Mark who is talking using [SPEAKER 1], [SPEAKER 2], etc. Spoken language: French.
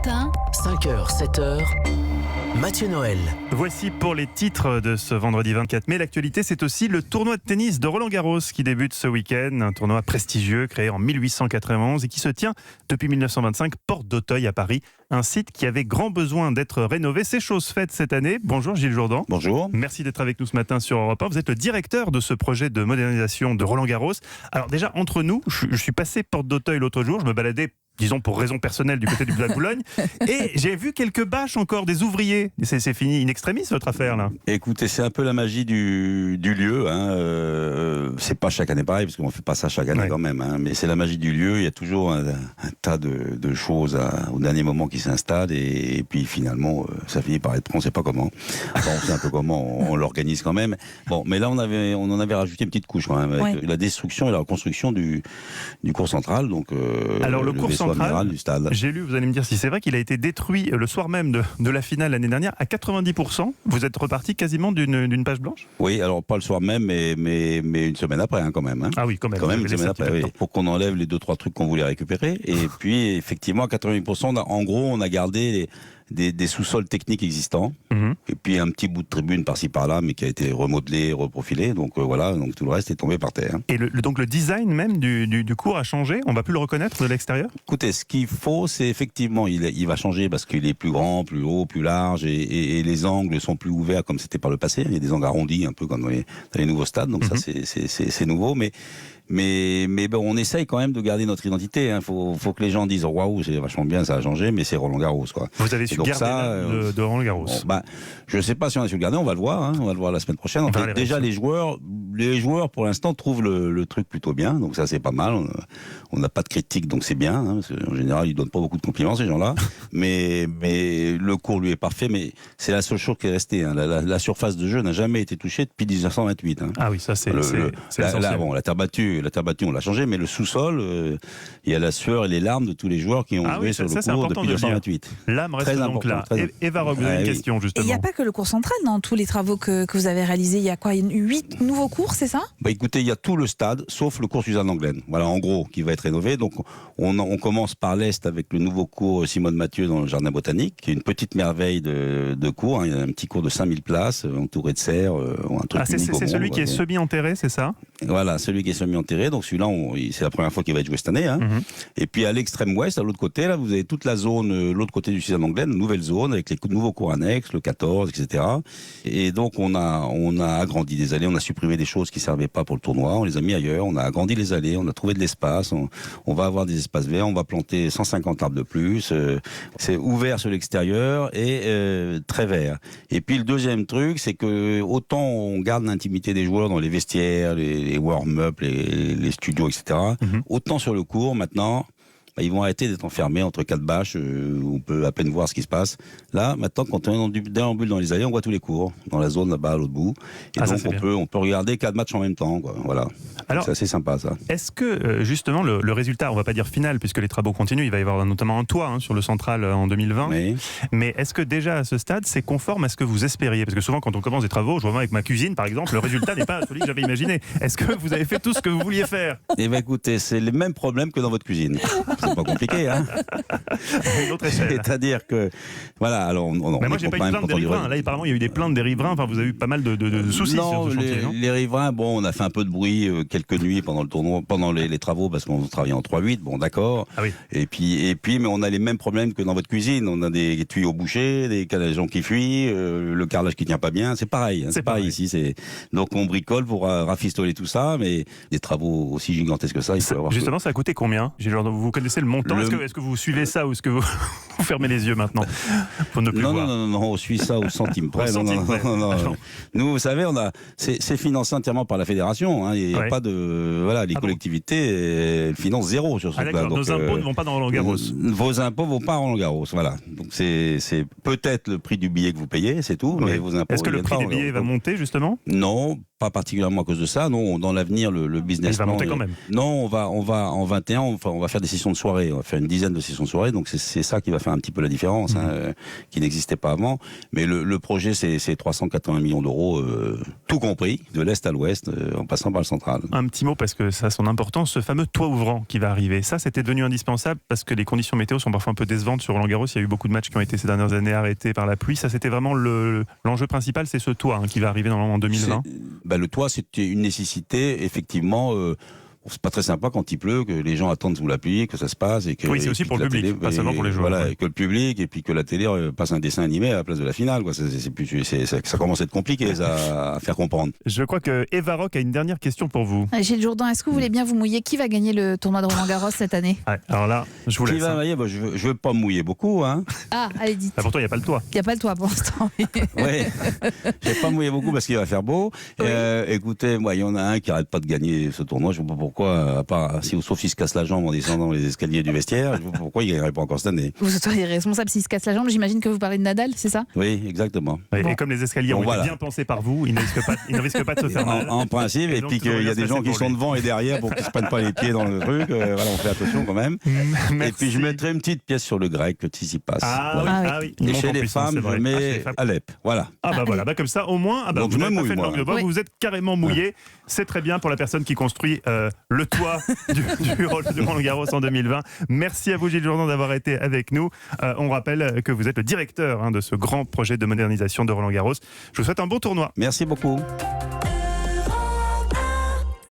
[SPEAKER 1] matin,
[SPEAKER 2] 5h, 7h, Mathieu Noël.
[SPEAKER 3] Voici pour les titres de ce vendredi 24 mai. L'actualité, c'est aussi le tournoi de tennis de Roland-Garros qui débute ce week-end. Un tournoi prestigieux créé en 1891 et qui se tient depuis 1925, porte d'Auteuil à Paris. Un site qui avait grand besoin d'être rénové. C'est chose faite cette année. Bonjour Gilles Jourdan.
[SPEAKER 4] Bonjour.
[SPEAKER 3] Merci d'être avec nous ce matin sur Europe 1. Vous êtes le directeur de ce projet de modernisation de Roland-Garros. Alors déjà, entre nous, je suis passé porte d'Auteuil l'autre jour. Je me baladais, disons pour raison personnelle, du côté du Bois de Boulogne. Et j'ai vu quelques bâches encore, des ouvriers. C'est fini in extremis votre affaire là.
[SPEAKER 4] Écoutez, c'est un peu la magie du lieu. C'est pas chaque année pareil, parce qu'on fait pas ça chaque année quand même. Mais c'est la magie du lieu. Il y a toujours un tas de choses au dernier moment qui s'installent. Et puis finalement, ça finit par être, on sait pas comment. Enfin, on sait un peu comment, on l'organise quand même. Bon, mais là, on en avait rajouté une petite couche quand même, avec la destruction et la reconstruction du cours central. Donc,
[SPEAKER 3] alors le cours central,
[SPEAKER 4] du stade.
[SPEAKER 3] J'ai lu, vous allez me dire si c'est vrai, qu'il a été détruit le soir même de la finale l'année dernière à 90%. Vous êtes reparti quasiment d'une page blanche ? Oui,
[SPEAKER 4] alors pas le soir même, mais une semaine après quand même.
[SPEAKER 3] Ah oui, quand même.
[SPEAKER 4] Une semaine après, pour qu'on enlève les 2-3 trucs qu'on voulait récupérer. Et puis effectivement, à 80%, en gros, on a gardé des sous-sols techniques existants, et puis un petit bout de tribune par-ci par-là, mais qui a été remodelé, reprofilé, donc voilà, donc tout le reste est tombé par terre.
[SPEAKER 3] Et donc le design même du cours a changé, on va plus le reconnaître de l'extérieur ?
[SPEAKER 4] Écoutez, ce qu'il faut, c'est effectivement, il va changer parce qu'il est plus grand, plus haut, plus large, et les angles sont plus ouverts comme c'était par le passé. Il y a des angles arrondis, un peu comme dans les nouveaux stades, donc ça c'est nouveau, mais bon, on essaye quand même de garder notre identité. Faut que les gens disent waouh, c'est vachement bien, ça a changé, mais c'est Roland Garros, quoi.
[SPEAKER 3] Vous avez su garder l'âme de Roland Garros.
[SPEAKER 4] Je ne sais pas si on a su le garder, on va le voir. On va le voir la semaine prochaine. Déjà, les joueurs pour l'instant trouvent le truc plutôt bien, donc ça c'est pas mal. On n'a pas de critique, donc c'est bien. Parce en général, ils donnent pas beaucoup de compliments ces gens-là. mais le cours lui est parfait. Mais c'est la seule chose qui est restée. La surface de jeu n'a jamais été touchée depuis 1928.
[SPEAKER 3] Ah oui, ça c'est
[SPEAKER 4] la terre battue, on l'a changé, mais le sous-sol, il y a la sueur et les larmes de tous les joueurs qui ont joué sur le cours depuis 1928.
[SPEAKER 3] L'âme reste donc là. Eva Rogue, vous avez une question justement.
[SPEAKER 5] Il n'y a pas que le cours central dans tous les travaux que vous avez réalisés. Il y a quoi, 8 nouveaux cours, c'est ça ?
[SPEAKER 4] Écoutez, il y a tout le stade, sauf le cours Suzanne Lenglen. Voilà, en gros, qui va être rénové. Donc, on commence par l'est avec le nouveau cours Simone Mathieu dans le jardin botanique, qui est une petite merveille de cours. Il y a un petit cours de 5000 places, entouré de serres, un truc unique au monde.
[SPEAKER 3] C'est celui qui est semi-enterré, c'est ça ?
[SPEAKER 4] Voilà, celui qui est semi-enterré. Donc celui-là, c'est la première fois qu'il va être joué cette année. Et puis à l'extrême ouest, à l'autre côté, là, vous avez toute la zone, l'autre côté du Suzanne Lenglen, une nouvelle zone avec les nouveaux cours annexes, le 14, etc. Et donc on a agrandi des allées, on a supprimé des choses qui servaient pas pour le tournoi, on les a mis ailleurs, on a agrandi les allées, on a trouvé de l'espace, on va avoir des espaces verts, on va planter 150 arbres de plus. C'est ouvert sur l'extérieur et très vert. Et puis le deuxième truc, c'est que autant on garde l'intimité des joueurs dans les vestiaires, les warm-up, les studios, etc. Autant sur le court, maintenant, ils vont arrêter d'être enfermés entre 4 bâches où on peut à peine voir ce qui se passe. Là, maintenant, quand on est déambule dans les allées, on voit tous les cours, dans la zone là-bas, à l'autre bout. Et donc, on peut regarder 4 matchs en même temps, quoi. Voilà. Alors, c'est assez sympa, ça.
[SPEAKER 3] Est-ce que, justement, le résultat, on va pas dire final, puisque les travaux continuent, il va y avoir notamment un toit sur le central en 2020. Oui. Mais est-ce que déjà, à ce stade, c'est conforme à ce que vous espériez ? Parce que souvent, quand on commence des travaux, je vois avec ma cuisine, par exemple, le résultat n'est pas celui que j'avais imaginé. Est-ce que vous avez fait tout ce que vous vouliez faire ?
[SPEAKER 4] Eh bien, écoutez, c'est le même problème que dans votre cuisine. C'est pas compliqué,
[SPEAKER 3] Une autre échelle.
[SPEAKER 4] C'est-à-dire que, voilà, alors
[SPEAKER 3] mais moi, j'ai pas eu de plainte des riverains. Là, apparemment, il y a eu des plaintes des riverains. Enfin, vous avez eu pas mal de soucis sur ce chantier, non ?
[SPEAKER 4] Les riverains, bon, on a fait un peu de bruit quelques nuits pendant le tournoi, pendant les travaux, parce qu'on travaillait en 3-8, bon, d'accord.
[SPEAKER 3] Ah oui.
[SPEAKER 4] Et puis, mais on a les mêmes problèmes que dans votre cuisine. On a des tuyaux bouchés, des calaisons qui fuient, le carrelage qui tient pas bien. C'est pareil. C'est pareil ici. Donc, on bricole pour rafistoler tout ça, mais des travaux aussi gigantesques que ça, il faut avoir.
[SPEAKER 3] Justement, ça a coûté combien ? Vous connaissez le montant ? Est-ce que vous suivez ça ou est-ce que vous fermez les yeux maintenant pour ne plus voir ?
[SPEAKER 4] Non, on suit ça au centime près. Non. Nous, vous savez, c'est financé entièrement par la fédération. Il n'y a pas de... Voilà, les collectivités financent zéro sur ce plan.
[SPEAKER 3] D'accord, nos impôts ne vont pas dans Roland-Garros.
[SPEAKER 4] Vos impôts ne vont pas à Roland-Garros, voilà. Donc c'est peut-être le prix du billet que vous payez, c'est tout, mais vos impôts...
[SPEAKER 3] Est-ce que le prix des billets va monter, justement ?
[SPEAKER 4] Non, pas particulièrement à cause de ça. Non, dans l'avenir, le business
[SPEAKER 3] Il va monter quand même.
[SPEAKER 4] Non, on va en 21, on va faire des sessions de soirée. On va faire une dizaine de sessions de soirée. Donc c'est ça qui va faire un petit peu la différence, qui n'existait pas avant. Mais le projet, c'est 380 millions d'euros, tout compris, de l'est à l'ouest, en passant par le central.
[SPEAKER 3] Un petit mot, parce que ça a son importance, ce fameux toit ouvrant qui va arriver. Ça, c'était devenu indispensable parce que les conditions météo sont parfois un peu décevantes sur Roland-Garros. Il y a eu beaucoup de matchs qui ont été ces dernières années arrêtés par la pluie. Ça, c'était vraiment l'enjeu principal, c'est ce toit qui va arriver en 2020.
[SPEAKER 4] Le toit, c'était une nécessité, effectivement. C'est pas très sympa quand il pleut, que les gens attendent sous la pluie, que ça se passe. Et que,
[SPEAKER 3] oui, c'est aussi pour le public, pas seulement pour les joueurs.
[SPEAKER 4] Voilà, et que le public, et puis que la télé passe un dessin animé à la place de la finale. Quoi. Ça commence à être compliqué à faire comprendre.
[SPEAKER 3] Je crois que Eva Rock a une dernière question pour vous.
[SPEAKER 5] Gilles Jourdan, est-ce que vous voulez bien vous mouiller? Qui va gagner le tournoi de Roland-Garros cette année?
[SPEAKER 3] Alors là, je vous laisse.
[SPEAKER 4] Je veux pas me mouiller beaucoup. Hein.
[SPEAKER 5] Ah, allez, dites.
[SPEAKER 3] Pourtant, il n'y a pas le toit.
[SPEAKER 5] Il n'y a pas le toit pour l'instant.
[SPEAKER 4] Oui, je vais pas me mouiller beaucoup parce qu'il va faire beau. Oui. Écoutez, moi, il y en a un qui arrête pas de gagner ce tournoi. Je ne sais pas pourquoi, à part sauf s'il se casse la jambe en descendant les escaliers du vestiaire. Je ne sais pas pourquoi il ne gagnerait pas encore cette année.
[SPEAKER 5] Vous seriez responsable s'il se casse la jambe. J'imagine que vous parlez de Nadal, c'est ça?
[SPEAKER 4] Oui, exactement.
[SPEAKER 3] Oui, bon. Et comme les escaliers ont été bien pensés par vous, ils ne risquent pas de se faire mal.
[SPEAKER 4] En principe, et puis qu'il y a des gens qui sont devant et derrière pour qu'ils ne se prennent pas les pieds dans le truc. Voilà, on fait attention quand même. Et puis je mettrai une petite pièce sur le grec, Tsitsipas.
[SPEAKER 3] Oui.
[SPEAKER 4] Et chez les femmes, je mets Alep. Voilà.
[SPEAKER 3] Voilà, comme ça, au moins,
[SPEAKER 4] donc,
[SPEAKER 3] vous n'avez pas fait de langue de bois, vous êtes carrément mouillé. C'est très bien pour la personne qui construit le toit du Roland-Garros en 2020. Merci à vous, Gilles Jourdan, d'avoir été avec nous. On rappelle que vous êtes le directeur de ce grand projet de modernisation de Roland-Garros. Je vous souhaite un bon tournoi.
[SPEAKER 4] Merci beaucoup.